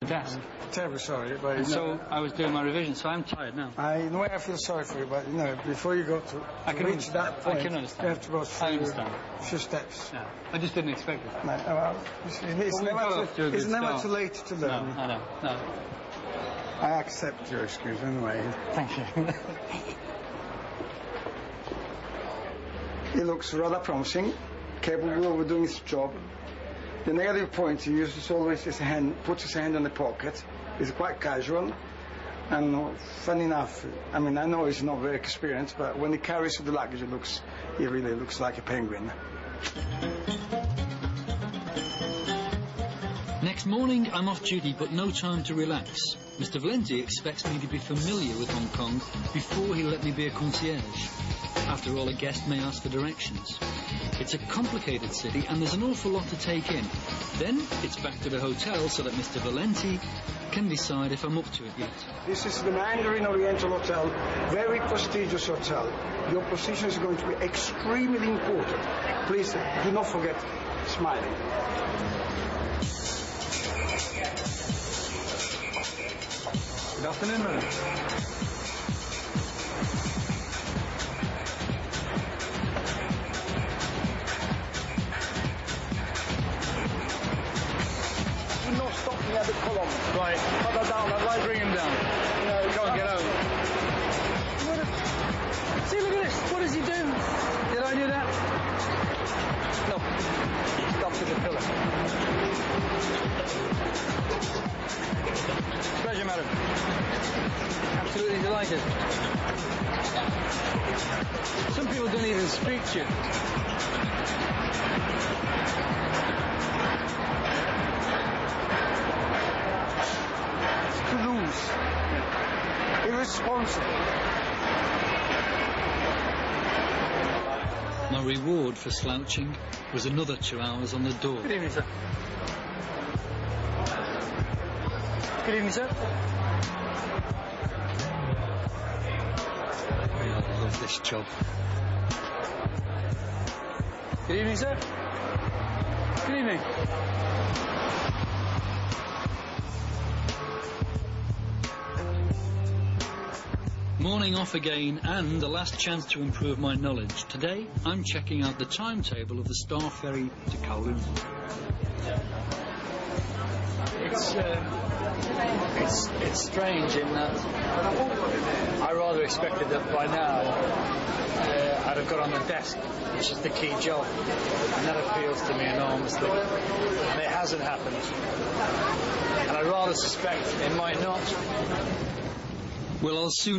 desk. Terribly sorry, but So I was doing my revision, so I'm tired now. In a way I feel sorry for you, but you know, before you go to reach that point, I can understand. you have to go through a few steps. Yeah. I just didn't expect it. No, well, it's never too late to learn. No, I know. No. I accept your excuse anyway. Thank you. He looks rather promising, capable of doing his job. The negative point, he uses always his hand, puts his hand in the pocket. He's quite casual. And funny enough, I mean, I know he's not very experienced, but when he carries the luggage, he really looks like a penguin. Next morning, I'm off duty, but no time to relax. Mr. Valenti expects me to be familiar with Hong Kong before he'll let me be a concierge. After all, a guest may ask for directions. It's a complicated city, and there's an awful lot to take in. Then it's back to the hotel so that Mr. Valenti can decide if I'm up to it yet. This is the Mandarin Oriental Hotel, very prestigious hotel. Your position is going to be extremely important. Please do not forget smiling. Good afternoon, madam. Do not stop me at the column. Right. Put that down. I'd like to bring him down. No, Go on, get out. see, look at this. What does he do? Did I do that? No. Stop to the pillar. Pleasure, madam. Absolutely delighted. Some people don't even speak to you. Cruise. Irresponsible. My reward for slouching was another 2 hours on the door. Good evening, sir. Good evening, sir. I love this job. Good evening, sir. Good evening. Morning off again, and the last chance to improve my knowledge. Today, I'm checking out the timetable of the Star Ferry to Kowloon. It's strange in that I rather expected that by now I'd have got on the desk, which is the key job, and that appeals to me enormously. And it hasn't happened, and I rather suspect it might not. Well, I'll soon